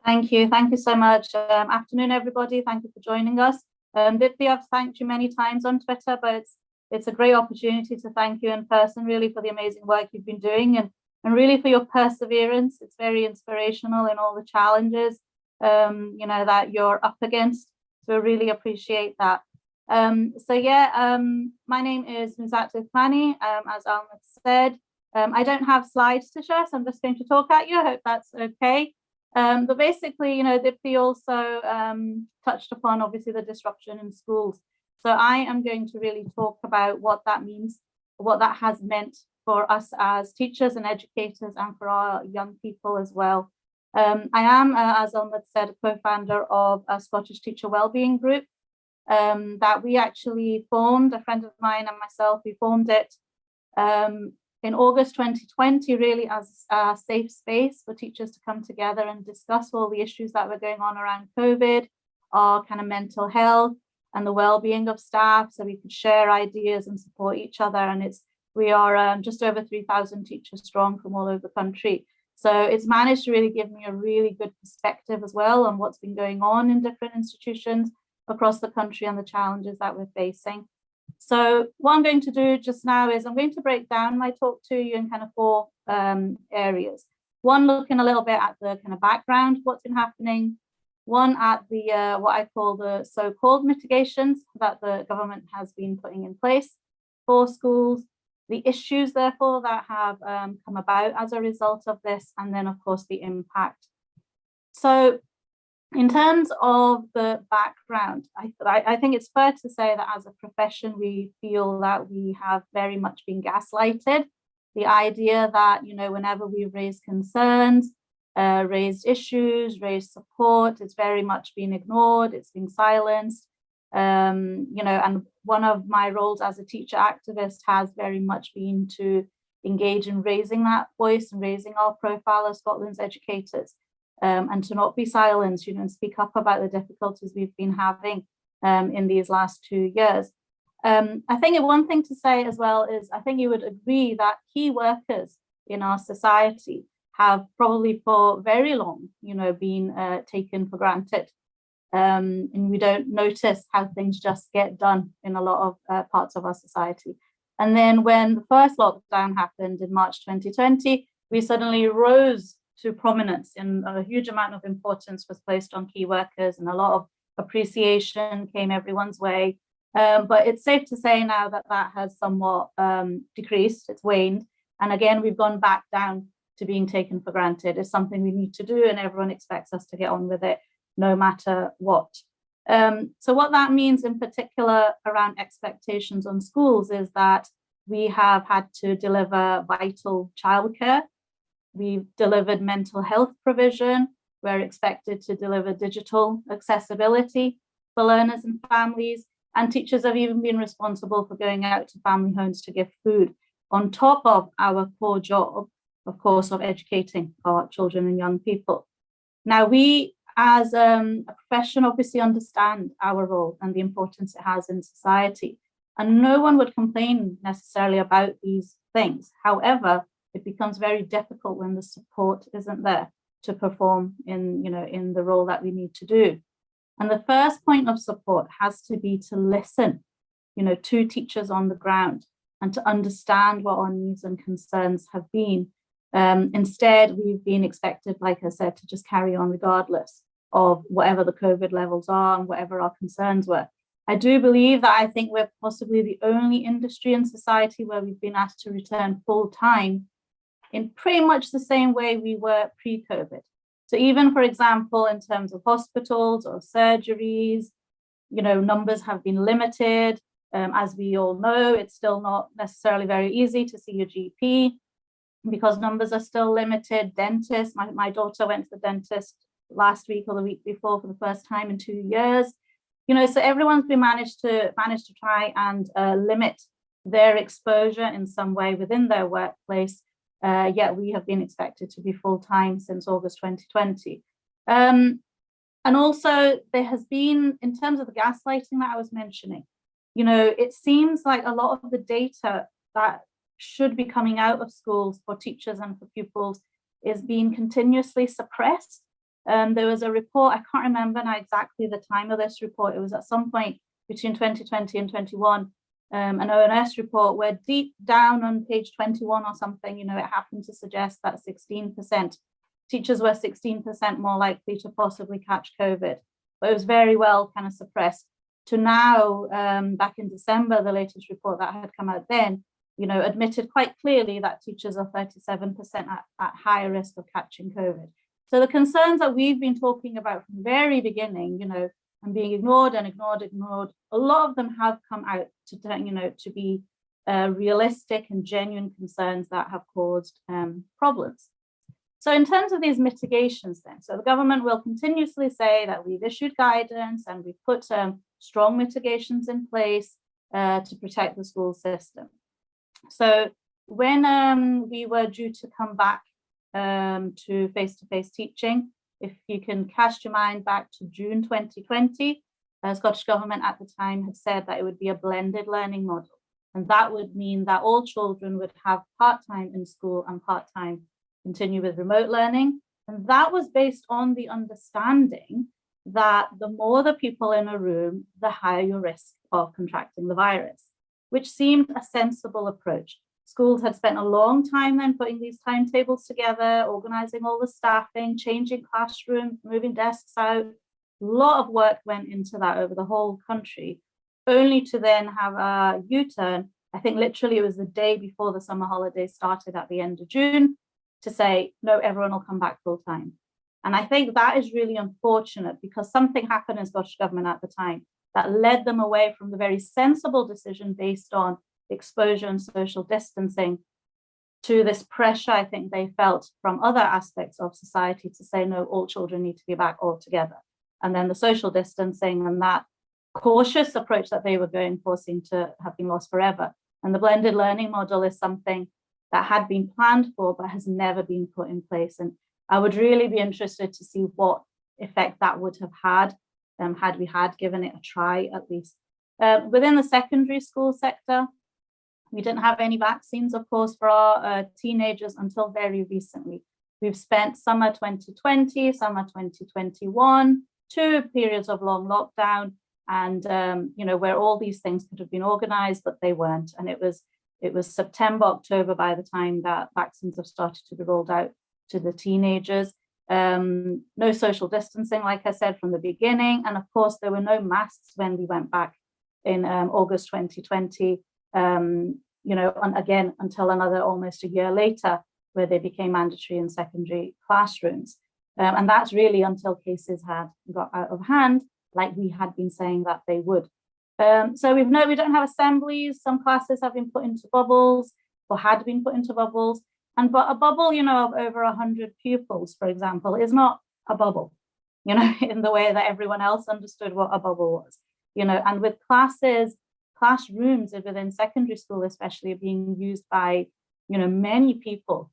Thank you. Thank you so much. Afternoon, everybody. Thank you for joining us. Dipti, I've thanked you many times on Twitter, but it's a great opportunity to thank you in person, really, for the amazing work you've been doing and really for your perseverance. It's very inspirational in all the challenges, that you're up against. So I really appreciate that. My name is Nuzhat Uthmani, as Alma said. I don't have slides to share, so I'm just going to talk at you. I hope that's okay. But basically, Dipti also touched upon, obviously, the disruption in schools. So I am going to really talk about what that means, what that has meant for us as teachers and educators and for our young people as well. I am, as Alma said, a co-founder of a Scottish Teacher Wellbeing Group that we actually formed, a friend of mine and myself, we formed it in August 2020, really as a safe space for teachers to come together and discuss all the issues that were going on around COVID, our kind of mental health and the well-being of staff, so we could share ideas and support each other. And we are just over 3,000 teachers strong from all over the country. So it's managed to really give me a really good perspective as well on what's been going on in different institutions across the country and the challenges that we're facing. So what I'm going to do just now is I'm going to break down my talk to you in kind of four areas. One, looking a little bit at the kind of background, what's been happening. One, at the what I call the so-called mitigations that the government has been putting in place for schools, the issues, therefore, that have come about as a result of this, and then, of course, the impact. So in terms of the background, I think it's fair to say that as a profession, we feel that we have very much been gaslighted. The idea that, whenever we raise concerns, raised issues, raised support, it's very much been ignored, it's been silenced. And one of my roles as a teacher activist has very much been to engage in raising that voice and raising our profile as Scotland's educators. And to not be silenced, and speak up about the difficulties we've been having in these last 2 years. I think one thing to say as well is I think you would agree that key workers in our society have probably for very long, been taken for granted. And we don't notice how things just get done in a lot of parts of our society. And then when the first lockdown happened in March 2020, we suddenly rose to prominence, and a huge amount of importance was placed on key workers and a lot of appreciation came everyone's way. But it's safe to say now that that has somewhat decreased, it's waned. And again, we've gone back down to being taken for granted. It's something we need to do and everyone expects us to get on with it no matter what. So what that means in particular around expectations on schools is that we have had to deliver vital childcare. We've delivered mental health provision. We're expected to deliver digital accessibility for learners and families. And teachers have even been responsible for going out to family homes to give food on top of our core job, of course, of educating our children and young people. Now, we as a profession obviously understand our role and the importance it has in society. And no one would complain necessarily about these things. However, it becomes very difficult when the support isn't there to perform in the role that we need to do. And the first point of support has to be to listen, to teachers on the ground and to understand what our needs and concerns have been. Instead, we've been expected, like I said, to just carry on regardless of whatever the COVID levels are and whatever our concerns were. I do believe that I think we're possibly the only industry in society where we've been asked to return full time in pretty much the same way we were pre-COVID. So even, for example, in terms of hospitals or surgeries, numbers have been limited. As we all know, it's still not necessarily very easy to see your GP because numbers are still limited. Dentists, my daughter went to the dentist last week or the week before for the first time in 2 years. So everyone's been managed to try and limit their exposure in some way within their workplace. Yet we have been expected to be full-time since August 2020. And also there has been, in terms of the gaslighting that I was mentioning, it seems like a lot of the data that should be coming out of schools for teachers and for pupils is being continuously suppressed. There was a report, I can't remember now exactly the time of this report. It was at some point between 2020 and 21, an ONS report where deep down on page 21 or something, it happened to suggest that 16%, teachers were 16% more likely to possibly catch COVID, but it was very well kind of suppressed. To now, back in December, the latest report that had come out then, admitted quite clearly that teachers are 37% at higher risk of catching COVID. So the concerns that we've been talking about from the very beginning, and being ignored, a lot of them have come out to be realistic and genuine concerns that have caused problems. So in terms of these mitigations then, so the government will continuously say that we've issued guidance and we've put strong mitigations in place to protect the school system. So when we were due to come back to face-to-face teaching, if you can cast your mind back to June 2020, the Scottish Government at the time had said that it would be a blended learning model. And that would mean that all children would have part-time in school and part-time continue with remote learning. And that was based on the understanding that the more the people in a room, the higher your risk of contracting the virus, which seemed a sensible approach. Schools had spent a long time then putting these timetables together, organizing all the staffing, changing classrooms, moving desks out. A lot of work went into that over the whole country, only to then have a U-turn. I think literally it was the day before the summer holidays started at the end of June, to say, no, everyone will come back full time. And I think that is really unfortunate because something happened in Scottish Government at the time that led them away from the very sensible decision based on exposure and social distancing to this pressure I think they felt from other aspects of society to say, no, all children need to be back all together. And then the social distancing and that cautious approach that they were going for seemed to have been lost forever. And the blended learning model is something that had been planned for, but has never been put in place. And I would really be interested to see what effect that would have had we had given it a try at least. Within the secondary school sector, we didn't have any vaccines, of course, for our teenagers until very recently. We've spent summer 2020, summer 2021, 2 periods of long lockdown, and where all these things could have been organized, but they weren't. And it was September, October by the time that vaccines have started to be rolled out to the teenagers. No social distancing, like I said, from the beginning. And of course, there were no masks when we went back in August 2020, again, until another almost a year later, where they became mandatory in secondary classrooms. And that's really until cases had got out of hand, like we had been saying that they would. So we don't have assemblies. Some classes have been put into bubbles or had been put into bubbles. But a bubble, of over 100 pupils, for example, is not a bubble, in the way that everyone else understood what a bubble was, and with classrooms within secondary school, especially being used by, many people,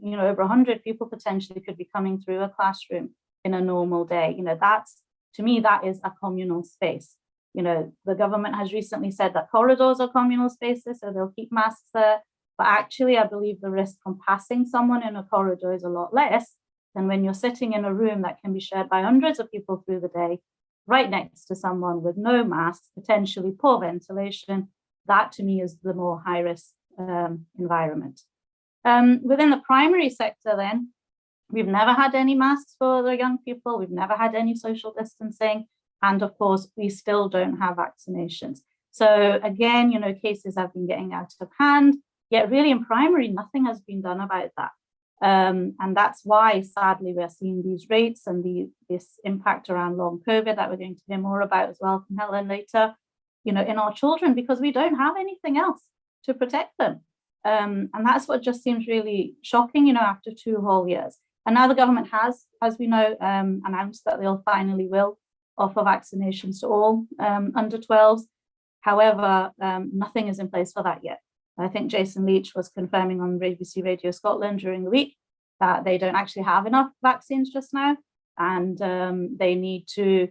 over 100 people potentially could be coming through a classroom in a normal day. That's, to me, that is a communal space. The government has recently said that corridors are communal spaces, so they'll keep masks there. But actually, I believe the risk from passing someone in a corridor is a lot less than when you're sitting in a room that can be shared by hundreds of people through the day, right next to someone with no masks, potentially poor ventilation. That, to me, is the more high-risk environment. Within the primary sector, then, we've never had any masks for the young people. We've never had any social distancing. And of course, we still don't have vaccinations. So again, cases have been getting out of hand. Yet really in primary, nothing has been done about that. And that's why, sadly, we're seeing these rates and this impact around long COVID that we're going to hear more about as well from Helen later, in our children, because we don't have anything else to protect them. And that's what just seems really shocking, after 2 whole years. And now the government has, as we know, announced that they'll finally will offer vaccinations to all under 12s. However, nothing is in place for that yet. I think Jason Leach was confirming on BBC Radio Scotland during the week that they don't actually have enough vaccines just now, and they need to,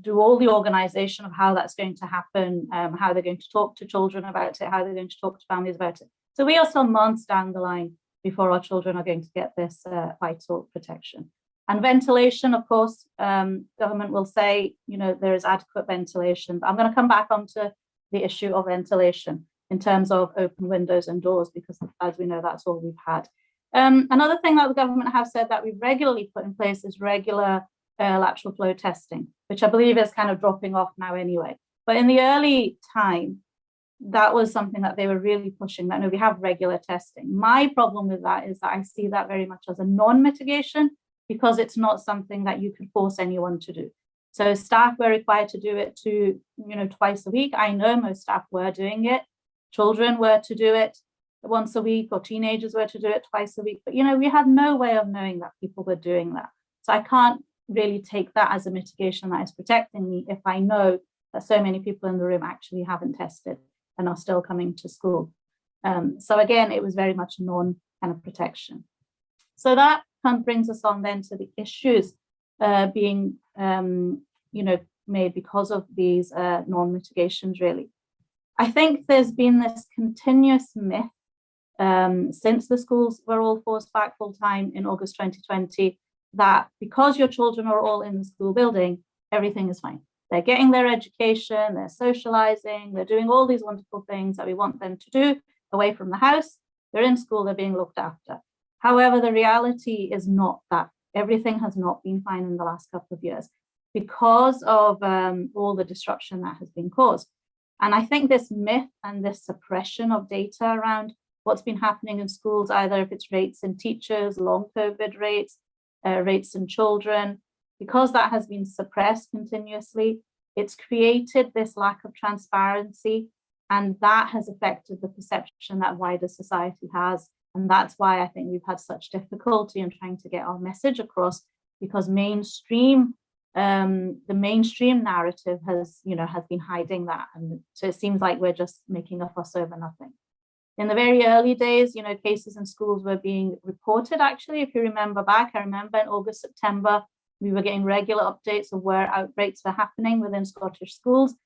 do all the organisation of how that's going to happen, how they're going to talk to children about it, how they're going to talk to families about it. So we are still months down the line before our children are going to get this vital protection. And ventilation, of course, government will say, there is adequate ventilation. But I'm going to come back onto the issue of ventilation in terms of open windows and doors, because as we know, that's all we've had. Another thing that the government have said that we've regularly put in place is regular lateral flow testing, which I believe is kind of dropping off now anyway. But in the early time, that was something that they were really pushing, that no, we have regular testing. My problem with that is that I see that very much as a non-mitigation, because it's not something that you could force anyone to do. So staff were required to do it twice a week. I know most staff were doing it. Children were to do it once a week, or teenagers were to do it twice a week. But, we had no way of knowing that people were doing that. So I can't really take that as a mitigation that is protecting me if I know that so many people in the room actually haven't tested and are still coming to school. So again, it was very much non kind of protection. So that kind of brings us on then to the issues being, made because of these non-mitigations, really. I think there's been this continuous myth since the schools were all forced back full-time in August 2020, that because your children are all in the school building, everything is fine. They're getting their education, they're socializing, they're doing all these wonderful things that we want them to do away from the house. They're in school, they're being looked after. However, the reality is not that. Everything has not been fine in the last couple of years because of all the disruption that has been caused. And I think this myth and this suppression of data around what's been happening in schools, either if it's rates in teachers, long COVID rates, rates in children, because that has been suppressed continuously, it's created this lack of transparency, and that has affected the perception that wider society has. And that's why I think we've had such difficulty in trying to get our message across, because the mainstream narrative has been hiding that. And so it seems like we're just making a fuss over nothing. In the very early days, cases in schools were being reported. Actually, if you remember back, I remember in August, September, we were getting regular updates of where outbreaks were happening within Scottish schools.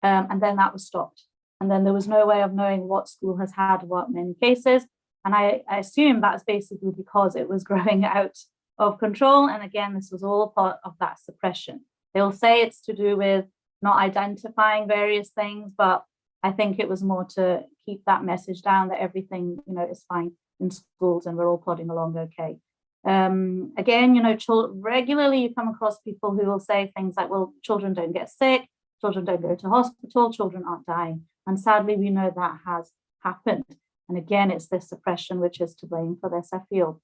And then that was stopped. And then there was no way of knowing what school has had what many cases. And I assume that's basically because it was growing out of control. And again, this was all part of that suppression. They'll say it's to do with not identifying various things, but I think it was more to keep that message down that everything, is fine in schools and we're all plodding along okay. Again, regularly you come across people who will say things like, well, children don't get sick, children don't go to hospital, children aren't dying. And sadly, we know that has happened. And again, it's this suppression which is to blame for this, I feel.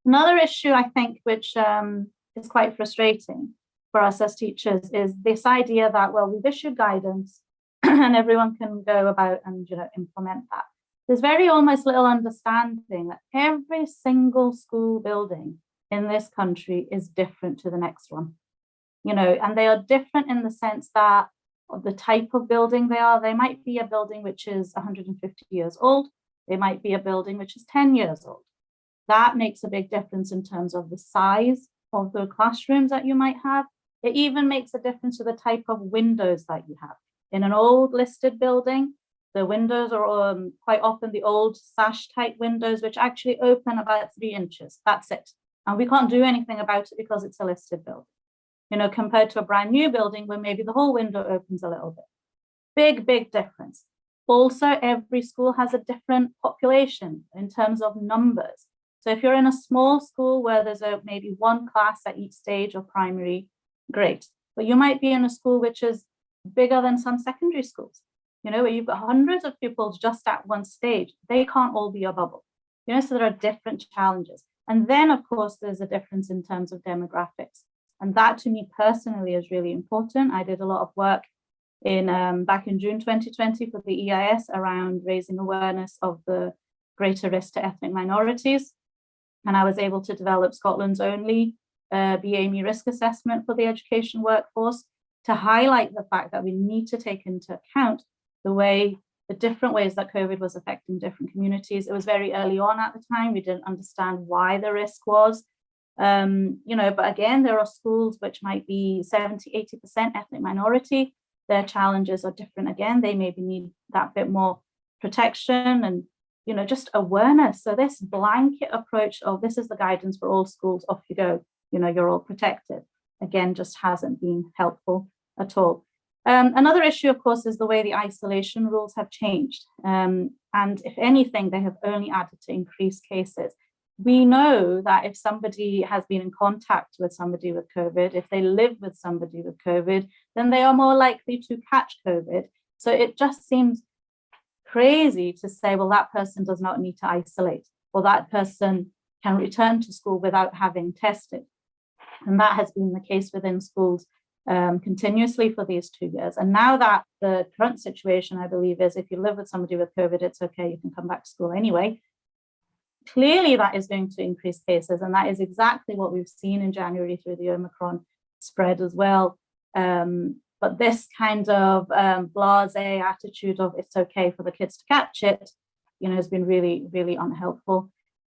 Another issue, I think, which is quite frustrating for us as teachers is this idea that, well, we've issued guidance and everyone can go about and, implement that. There's very almost little understanding that every single school building in this country is different to the next one, and they are different in the sense that of the type of building they are. They might be a building which is 150 years old. They might be a building which is 10 years old. That makes a big difference in terms of the size of the classrooms that you might have. It even makes a difference to the type of windows that you have. In an old listed building, the windows are quite often the old sash type windows, which actually open about 3 inches. That's it. And we can't do anything about it because it's a listed building. Compared to a brand new building where maybe the whole window opens a little bit. Big difference. Also, every school has a different population in terms of numbers. So if you're in a small school where there's maybe one class at each stage of primary, great. But you might be in a school which is bigger than some secondary schools, where you've got hundreds of pupils just at one stage. They can't all be a bubble, so there are different challenges. And then, of course, there's a difference in terms of demographics. And that to me personally is really important. I did a lot of work back in June 2020 for the EIS around raising awareness of the greater risk to ethnic minorities. And I was able to develop Scotland's only BAME risk assessment for the education workforce to highlight the fact that we need to take into account the different ways that COVID was affecting different communities. It was very early on at the time. We didn't understand why the risk was. But again, there are schools which might be 70, 80% ethnic minority. Their challenges are different again. They maybe need that bit more protection and just awareness. So this blanket approach of this is the guidance for all schools, off you go, you're all protected, again, just hasn't been helpful at all. Another issue, of course, is the way the isolation rules have changed. And if anything, they have only added to increased cases. We know that if somebody has been in contact with somebody with COVID, if they live with somebody with COVID, then they are more likely to catch COVID. So it just seems crazy to say, well, that person does not need to isolate, or that person can return to school without having tested. And that has been the case within schools continuously for these 2 years. And now that the current situation, I believe, is if you live with somebody with COVID, it's okay, you can come back to school anyway. Clearly, that is going to increase cases. And that is exactly what we've seen in January through the Omicron spread as well. But this kind of blasé attitude of it's okay for the kids to catch it, has been really, really unhelpful.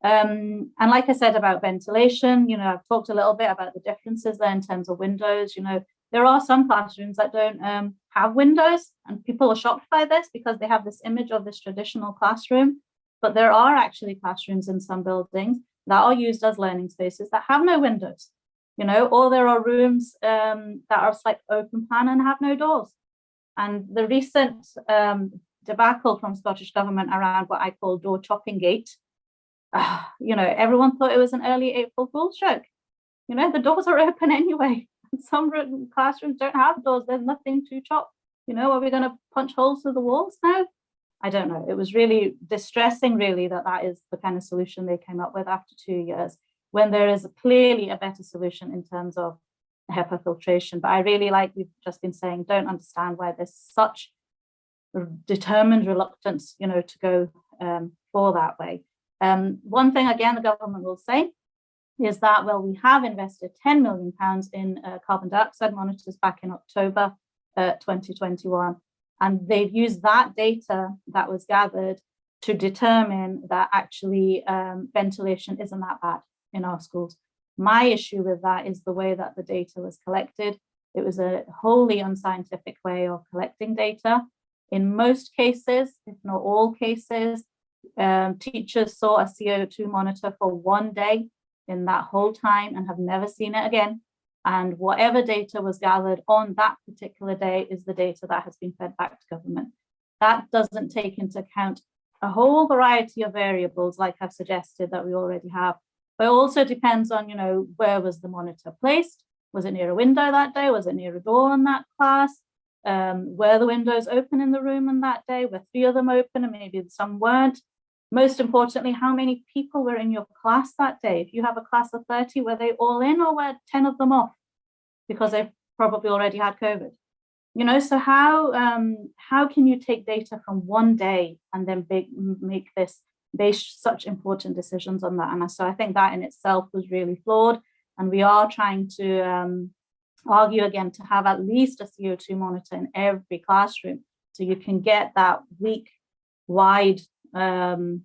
And like I said about ventilation, I've talked a little bit about the differences there in terms of windows. There are some classrooms that don't have windows, and people are shocked by this because they have this image of this traditional classroom. But there are actually classrooms in some buildings that are used as learning spaces that have no windows, or there are rooms that are like open plan and have no doors. And the recent debacle from Scottish Government around what I call door chopping gate, everyone thought it was an early April Fool's joke. The doors are open anyway. Some classrooms don't have doors. There's nothing to chop. Are we going to punch holes through the walls now? I don't know. It was really distressing, really, that is the kind of solution they came up with after 2 years, when there is clearly a better solution in terms of HEPA filtration. But I really, like we've just been saying, don't understand why there's such determined reluctance, to go for that way. One thing, again, the government will say is that, well, we have invested £10 million in carbon dioxide monitors back in October 2021. And they've used that data that was gathered to determine that actually ventilation isn't that bad in our schools. My issue with that is the way that the data was collected. It was a wholly unscientific way of collecting data. In most cases, if not all cases, teachers saw a CO2 monitor for 1 day in that whole time and have never seen it again. And whatever data was gathered on that particular day is the data that has been fed back to government. That doesn't take into account a whole variety of variables, like I've suggested, that we already have. But it also depends on, where was the monitor placed? Was it near a window that day? Was it near a door in that class? Were the windows open in the room on that day? Were 3 of them open and maybe some weren't? Most importantly, how many people were in your class that day? If you have a class of 30, were they all in, or were 10 of them off because they've probably already had COVID? So how can you take data from 1 day and then base such important decisions on that? And so I think that in itself was really flawed. And we are trying to argue again to have at least a CO2 monitor in every classroom, so you can get that week-wide kind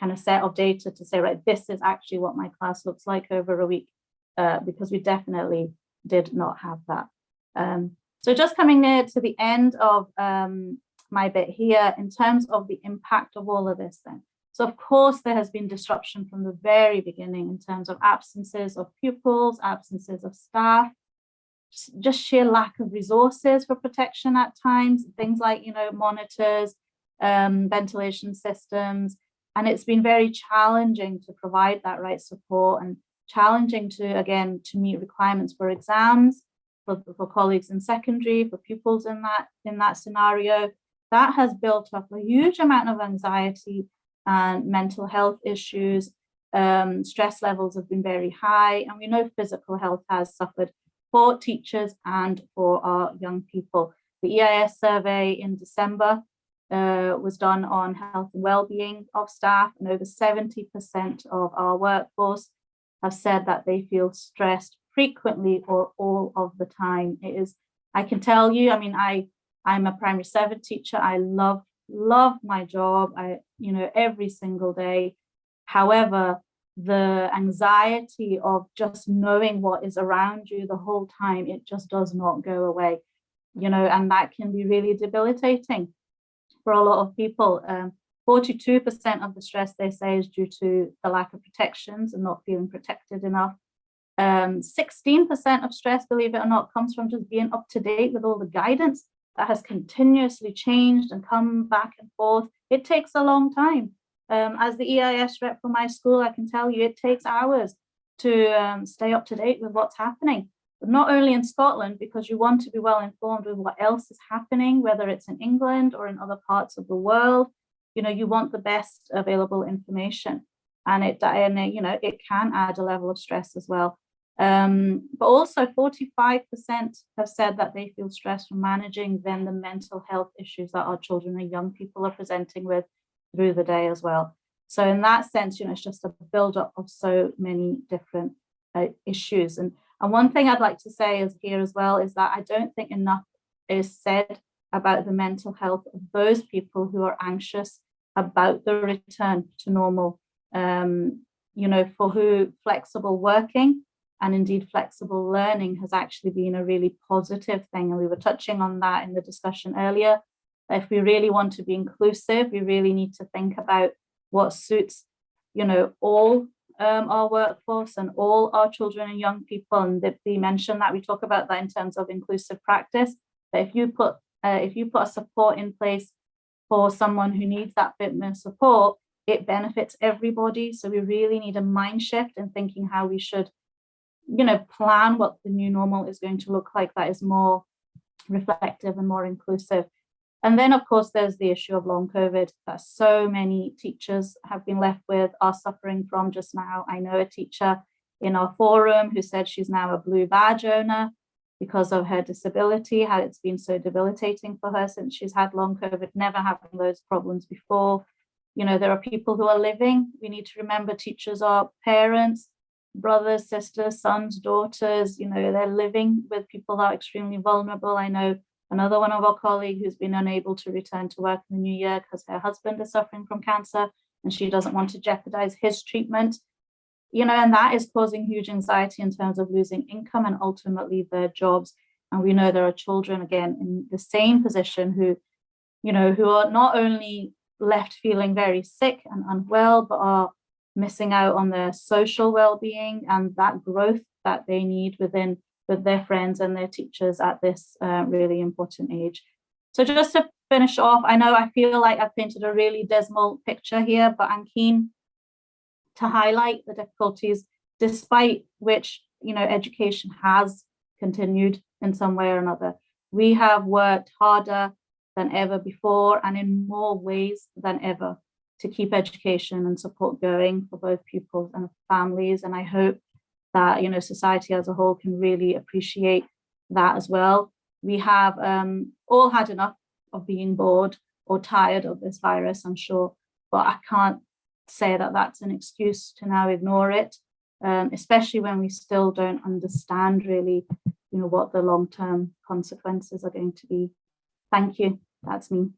of set of data to say, right, this is actually what my class looks like over a week, because we definitely did not have that. So just coming near to the end of my bit here, in terms of the impact of all of this then. So of course, there has been disruption from the very beginning in terms of absences of pupils, absences of staff, just sheer lack of resources for protection at times, things like, monitors, ventilation systems. And it's been very challenging to provide that right support, and challenging to meet requirements for exams, for colleagues in secondary, for pupils in that scenario. That has built up a huge amount of anxiety and mental health issues. Stress levels have been very high, and we know physical health has suffered for teachers and for our young people. The EIS survey in December was done on health and well-being of staff, and over 70% of our workforce have said that they feel stressed frequently or all of the time. It is, I can tell you, I'm a primary 7 teacher. I love my job, every single day. However, the anxiety of just knowing what is around you the whole time, it just does not go away, and that can be really debilitating for a lot of people. 42% of the stress, they say, is due to the lack of protections and not feeling protected enough. 16% of stress, believe it or not, comes from just being up to date with all the guidance that has continuously changed and come back and forth. It takes a long time. As the EIS rep for my school, I can tell you it takes hours to stay up to date with what's happening. But not only in Scotland, because you want to be well informed with what else is happening, whether it's in England or in other parts of the world. You want the best available information, and it can add a level of stress as well. But also 45% have said that they feel stressed from managing then the mental health issues that our children and young people are presenting with through the day as well. So in that sense, it's just a build-up of so many different issues. And one thing I'd like to say is here as well is that I don't think enough is said about the mental health of those people who are anxious about the return to normal, for who flexible working and indeed flexible learning has actually been a really positive thing. And we were touching on that in the discussion earlier. If we really want to be inclusive, we really need to think about what suits, all our workforce and all our children and young people. And they mentioned that we talk about that in terms of inclusive practice. But if you put a support in place for someone who needs that fitness support, it benefits everybody. So we really need a mind shift in thinking how we should, plan what the new normal is going to look like that is more reflective and more inclusive. And then, of course, there's the issue of long COVID that so many teachers have been left with, are suffering from just now. I know a teacher in our forum who said she's now a blue badge owner because of her disability, how it's been so debilitating for her since she's had long COVID, never having those problems before. There are people who are living. We need to remember teachers are parents, brothers, sisters, sons, daughters. They're living with people that are extremely vulnerable. I know another one of our colleagues who's been unable to return to work in the new year because her husband is suffering from cancer and she doesn't want to jeopardize his treatment. And that is causing huge anxiety in terms of losing income and ultimately their jobs. And we know there are children, again, in the same position who are not only left feeling very sick and unwell, but are missing out on their social well-being and that growth that they need with their friends and their teachers at this really important age. So just to finish off, I feel like I've painted a really dismal picture here, but I'm keen to highlight the difficulties despite which education has continued in some way or another. We have worked harder than ever before and in more ways than ever to keep education and support going for both pupils and families. And I hope that society as a whole can really appreciate that as well. We have all had enough of being bored or tired of this virus, I'm sure, but I can't say that that's an excuse to now ignore it, especially when we still don't understand really, what the long-term consequences are going to be. Thank you. That's me.